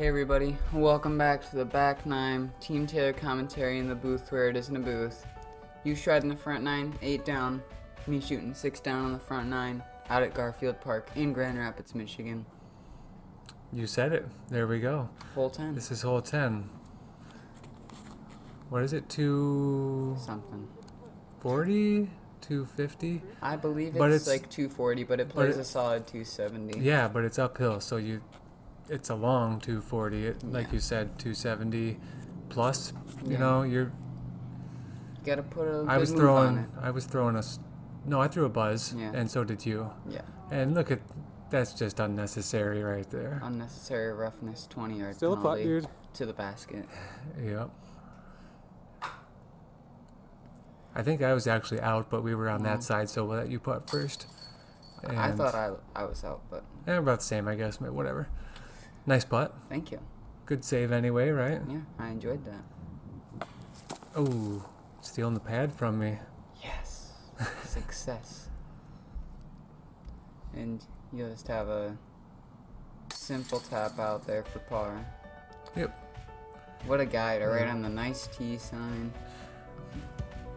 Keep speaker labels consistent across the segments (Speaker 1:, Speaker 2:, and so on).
Speaker 1: Hey everybody, welcome back to the back nine, Team Taylor commentary in the booth where it isn't a booth. You shredding the front nine, 8 down, me shooting 6 down on the front nine, out at Garfield Park in Grand Rapids, Michigan.
Speaker 2: You said it. There we go.
Speaker 1: Hole 10.
Speaker 2: This is hole 10. What is it? 240?
Speaker 1: Something.
Speaker 2: 250?
Speaker 1: I believe
Speaker 2: But
Speaker 1: it's
Speaker 2: it's
Speaker 1: like 240, but it plays a solid 270.
Speaker 2: Yeah, but it's uphill, so it's a long 240. Like you said, 270 plus. You know, you're.
Speaker 1: You gotta put a
Speaker 2: I
Speaker 1: good
Speaker 2: was
Speaker 1: move
Speaker 2: throwing.
Speaker 1: on it.
Speaker 2: I threw a buzz,
Speaker 1: Yeah.
Speaker 2: and so did you.
Speaker 1: Yeah.
Speaker 2: And look at, that's just unnecessary right there.
Speaker 1: Unnecessary roughness, 20-yard
Speaker 3: Still a putt,
Speaker 1: penalty
Speaker 3: dude.
Speaker 1: to the basket.
Speaker 2: Yep. I think I was actually out, but we were on that side, so we'll let you putt first. And
Speaker 1: I thought I was out, but
Speaker 2: about the same, I guess. Whatever. Nice putt.
Speaker 1: thank you.
Speaker 2: Good save anyway, right?
Speaker 1: Yeah, I enjoyed that.
Speaker 2: Oh, stealing the pad from me.
Speaker 1: Yes. Success. And you just have a simple tap out there for par.
Speaker 2: Yep.
Speaker 1: What a guy to write on the nice tee sign.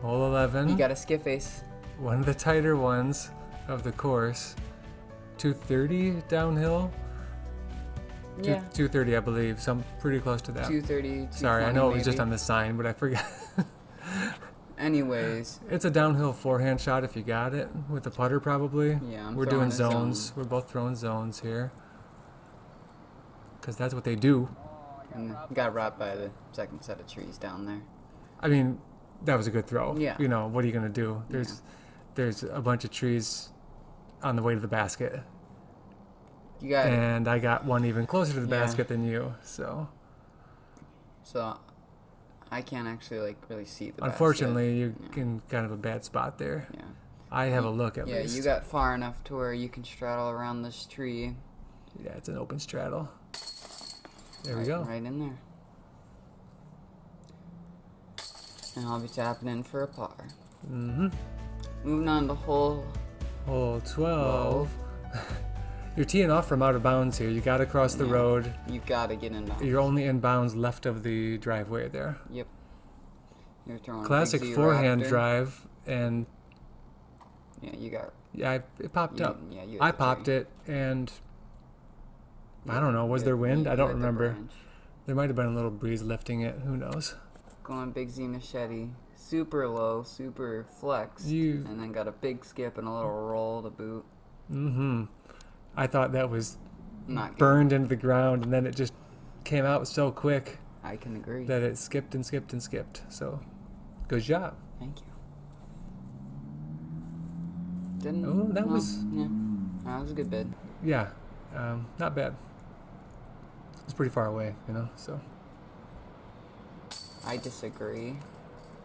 Speaker 2: Hole 11.
Speaker 1: You got a skip ace.
Speaker 2: One of the tighter ones of the course. 230 downhill.
Speaker 1: Yeah.
Speaker 2: 230, I believe. Some pretty close to that.
Speaker 1: 230.
Speaker 2: Sorry, I know it was just
Speaker 1: maybe.
Speaker 2: on the sign, but I forgot.
Speaker 1: Anyways.
Speaker 2: It's a downhill forehand shot if you got it with the putter, probably.
Speaker 1: Yeah, I'm
Speaker 2: We're
Speaker 1: throwing
Speaker 2: doing
Speaker 1: a zone.
Speaker 2: zones. We're both throwing zones here. Because that's what they do.
Speaker 1: And got robbed by the second set of trees down there.
Speaker 2: I mean, that was a good throw.
Speaker 1: Yeah.
Speaker 2: You know, what are you going to do? There's a bunch of trees on the way to the basket.
Speaker 1: You got it.
Speaker 2: And I got one even closer to the basket than you, so.
Speaker 1: So, I can't actually, really see the
Speaker 2: Unfortunately, you're
Speaker 1: basket.
Speaker 2: in kind of a bad spot there.
Speaker 1: Yeah.
Speaker 2: I have a look at least.
Speaker 1: Yeah, you got far enough to where you can straddle around this tree.
Speaker 2: Yeah, it's an open straddle. There we go.
Speaker 1: Right in there. And I'll be tapping in for a par.
Speaker 2: Mm-hmm.
Speaker 1: Moving on to hole
Speaker 2: 12. You're teeing off from out of bounds here. You got to cross the road.
Speaker 1: You gotta get in bounds.
Speaker 2: You're only in bounds left of the driveway there.
Speaker 1: Yep. You're throwing
Speaker 2: Classic
Speaker 1: Big Z
Speaker 2: forehand
Speaker 1: Raptor.
Speaker 2: drive, and
Speaker 1: Yeah, you got.
Speaker 2: yeah, it popped up.
Speaker 1: Yeah, you
Speaker 2: I
Speaker 1: hit the
Speaker 2: popped
Speaker 1: tree.
Speaker 2: it, and I don't know. Was there wind? I don't
Speaker 1: hit the
Speaker 2: remember.
Speaker 1: branch.
Speaker 2: There might have been a little breeze lifting it. Who knows?
Speaker 1: Going Big Z machete. Super low, super flex. And then got a big skip and a little roll to boot.
Speaker 2: Mm-hmm. I thought that was
Speaker 1: Not good.
Speaker 2: burned into the ground, and then it just came out so quick
Speaker 1: I can agree.
Speaker 2: that it skipped and skipped and skipped. So, good job.
Speaker 1: Thank you. Didn't.
Speaker 2: Oh, that was.
Speaker 1: Yeah. That was a good bid.
Speaker 2: Yeah, not bad. It's pretty far away, you know. So.
Speaker 1: I disagree.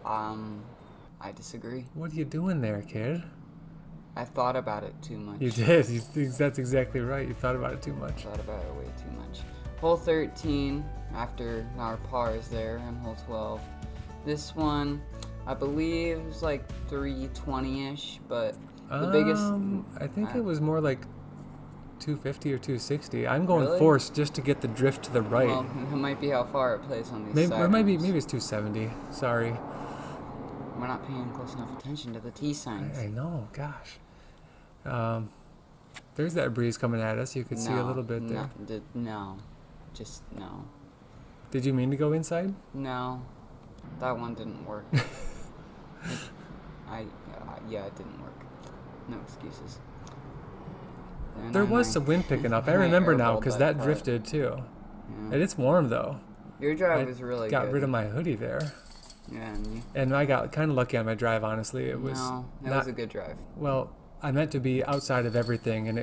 Speaker 1: I disagree.
Speaker 2: What are you doing there, kid?
Speaker 1: I thought about it too much.
Speaker 2: You did. That's exactly right. You thought about it too much.
Speaker 1: Thought about it way too much. Hole 13, after our pars there, and hole 12. This one, I believe, was like 320-ish, but the biggest...
Speaker 2: I think it was more like 250 or 260. I'm going
Speaker 1: Really?
Speaker 2: forced just to get the drift to the right.
Speaker 1: Well, it might be how far it plays on these
Speaker 2: Maybe,
Speaker 1: side
Speaker 2: or maybe
Speaker 1: arms.
Speaker 2: it's 270. Sorry.
Speaker 1: We're not paying close enough attention to the T signs.
Speaker 2: I know, gosh. There's that breeze coming at us. You could see a little bit there.
Speaker 1: No. Just no.
Speaker 2: Did you mean to go inside?
Speaker 1: No. That one didn't work. Yeah, it didn't work. No excuses. And
Speaker 2: There
Speaker 1: then
Speaker 2: was some wind picking up. I
Speaker 1: I
Speaker 2: remember now
Speaker 1: airballed
Speaker 2: because
Speaker 1: that
Speaker 2: that
Speaker 1: putt.
Speaker 2: drifted too.
Speaker 1: Yeah.
Speaker 2: And it's warm though.
Speaker 1: Your drive
Speaker 2: I
Speaker 1: was really
Speaker 2: got
Speaker 1: good.
Speaker 2: rid of my hoodie there.
Speaker 1: Yeah, and you...
Speaker 2: And I got kind of lucky on my drive, honestly. It was
Speaker 1: No, it
Speaker 2: not,
Speaker 1: was a good drive.
Speaker 2: well, I meant to be outside of everything, and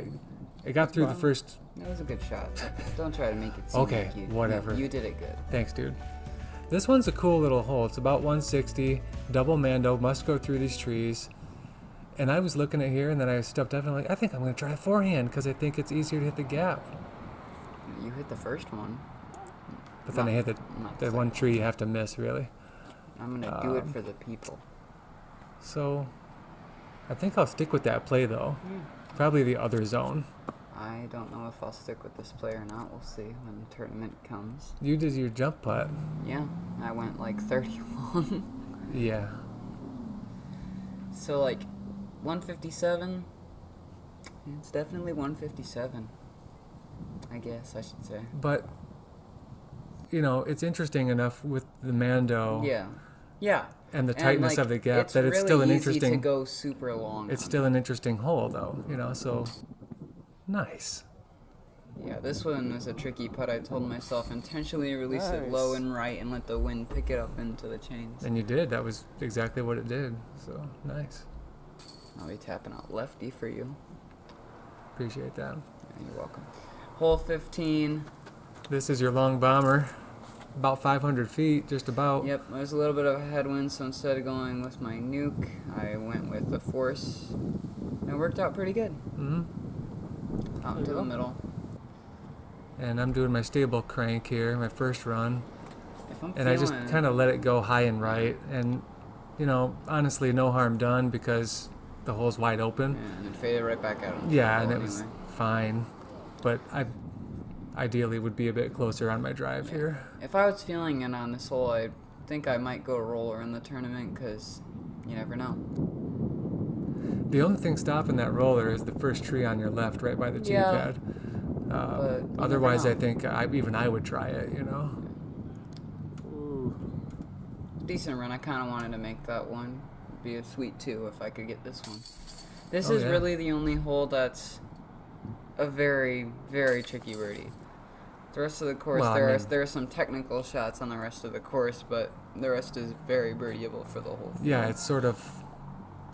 Speaker 2: it got through the first.
Speaker 1: It was a good shot. Don't try to make it seem
Speaker 2: Okay,
Speaker 1: like you...
Speaker 2: whatever.
Speaker 1: You did it good.
Speaker 2: Thanks, dude. This one's a cool little hole. It's about 160, double mando, must go through these trees. And I was looking at here, and then I stepped up, and I'm like, I think I'm going to try a forehand, because I think it's easier to hit the gap.
Speaker 1: You hit the first one.
Speaker 2: But then I hit
Speaker 1: not
Speaker 2: the
Speaker 1: the
Speaker 2: one
Speaker 1: second.
Speaker 2: tree you have to miss, really.
Speaker 1: I'm going to do it for the people.
Speaker 2: So, I think I'll stick with that play, though. Probably the other zone.
Speaker 1: I don't know if I'll stick with this play or not. We'll see when the tournament comes.
Speaker 2: You did your jump putt.
Speaker 1: Yeah, I went like 31.
Speaker 2: Yeah.
Speaker 1: So like 157. It's definitely 157. I guess I should say.
Speaker 2: But, you know, it's interesting enough with the Mando.
Speaker 1: Yeah. Yeah.
Speaker 2: And the tightness
Speaker 1: like,
Speaker 2: of the gap that it's
Speaker 1: really
Speaker 2: still an
Speaker 1: easy
Speaker 2: interesting.
Speaker 1: to go super long.
Speaker 2: It's
Speaker 1: on
Speaker 2: still an interesting hole, though. You know, so nice.
Speaker 1: Yeah, this one was a tricky putt. I told myself intentionally release it low and right and let the wind pick it up into the chains.
Speaker 2: And you did. That was exactly what it did. So nice.
Speaker 1: I'll be tapping out lefty for you.
Speaker 2: Appreciate that.
Speaker 1: Yeah, you're welcome. Hole 15.
Speaker 2: This is your long bomber. About 500 feet, just about.
Speaker 1: Yep, there's a little bit of a headwind, so instead of going with my nuke, I went with the force. And it worked out pretty good.
Speaker 2: Mm-hmm.
Speaker 1: Out into the middle.
Speaker 2: And I'm doing my stable crank here, my first run.
Speaker 1: And
Speaker 2: I just kind of let it go high and right. And, you know, honestly, no harm done because the hole's wide open.
Speaker 1: Yeah, and it faded right back out.
Speaker 2: Yeah, and it was fine. But I ideally would be a bit closer on my drive here.
Speaker 1: If I was feeling it on this hole, I think I might go roller in the tournament because you never know.
Speaker 2: The only thing stopping that roller is the first tree on your left, right by the tee pad. Otherwise, I think even I would try it, you know.
Speaker 1: Ooh. Decent run. I kind of wanted to make that one be a sweet 2 if I could get this one. This is really the only hole that's a very, very tricky birdie. The rest of the course, there are some technical shots on the rest of the course, but the rest is very birdieable for the whole field.
Speaker 2: Yeah, it's sort of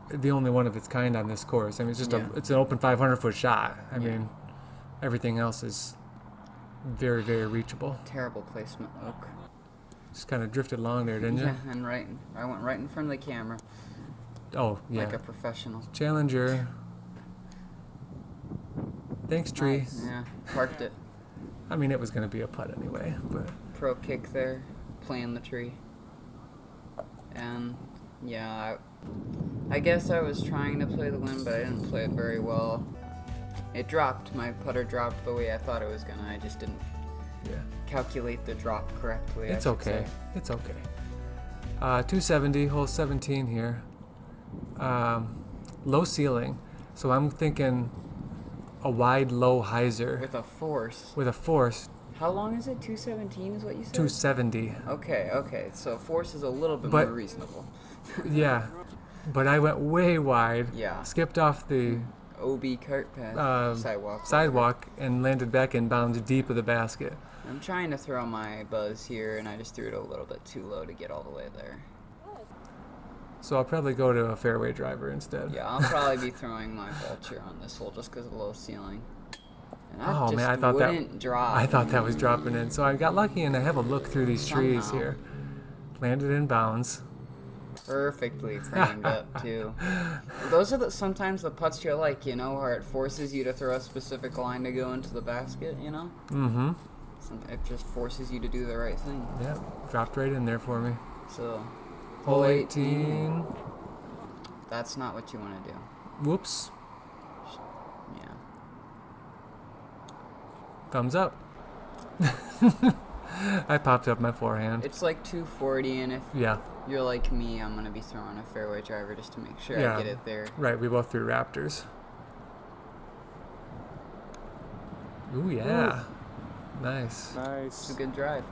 Speaker 2: the only one of its kind on this course. I mean, it's just it's an open 500-foot shot. I mean, everything else is very, very reachable.
Speaker 1: Terrible placement, Luke.
Speaker 2: Just kind of drifted along there, didn't you?
Speaker 1: Yeah, and I went right in front of the camera.
Speaker 2: Oh, yeah.
Speaker 1: Like a professional.
Speaker 2: Challenger. Thanks, tree.
Speaker 1: Nice. Yeah, parked it.
Speaker 2: I mean, it was going to be a putt anyway, but...
Speaker 1: Pro kick there, playing the tree. And, yeah, I guess I was trying to play the wind, but I didn't play it very well. It dropped. My putter dropped the way I thought it was going to. I just didn't calculate the drop correctly.
Speaker 2: It's okay. It's okay. 270, hole 17 here. Low ceiling. So I'm thinking a wide, low hyzer.
Speaker 1: With a force.
Speaker 2: With a force.
Speaker 1: How long is it? 217 is what you said?
Speaker 2: 270.
Speaker 1: Okay. So force is a little bit more reasonable.
Speaker 2: Yeah. But I went way wide.
Speaker 1: Yeah.
Speaker 2: Skipped off the
Speaker 1: OB cart path.
Speaker 2: Sidewalk and landed back in bounds deep of the basket.
Speaker 1: I'm trying to throw my buzz here, and I just threw it a little bit too low to get all the way there.
Speaker 2: So I'll probably go to a fairway driver instead.
Speaker 1: Yeah, I'll probably be throwing my vulture on this hole just because of the low ceiling. And that
Speaker 2: I thought
Speaker 1: wouldn't drop.
Speaker 2: I thought that was dropping in. So I got lucky and I have a look through these trees here. Landed in bounds.
Speaker 1: Perfectly framed up too. Those are sometimes the putts you like, you know, where it forces you to throw a specific line to go into the basket, you know?
Speaker 2: Mm-hmm.
Speaker 1: It just forces you to do the right thing.
Speaker 2: Yeah, dropped right in there for me.
Speaker 1: So,
Speaker 2: hole 18.
Speaker 1: That's not what you want to do.
Speaker 2: Whoops.
Speaker 1: Yeah.
Speaker 2: Thumbs up. I popped up my forehand.
Speaker 1: It's like 240, and if you're like me, I'm going to be throwing a fairway driver just to make sure I get it there.
Speaker 2: Right, we both threw Raptors. Ooh, yeah. Ooh. Nice.
Speaker 1: It's a good drive.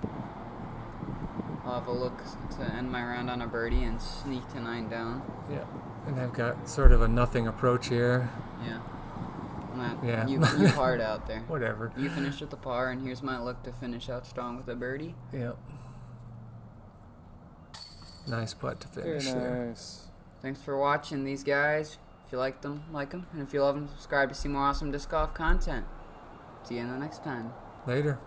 Speaker 1: I'll have a look to end my round on a birdie and sneak to 9 down.
Speaker 2: Yeah, and I've got sort of a nothing approach here.
Speaker 1: Yeah. You parred out there.
Speaker 2: Whatever.
Speaker 1: You finished with the par, and here's my look to finish out strong with a birdie.
Speaker 2: Yep. Nice putt to finish there.
Speaker 1: Thanks for watching these guys. If you like them, like them. And if you love them, subscribe to see more awesome disc golf content. See you in the next time.
Speaker 2: Later.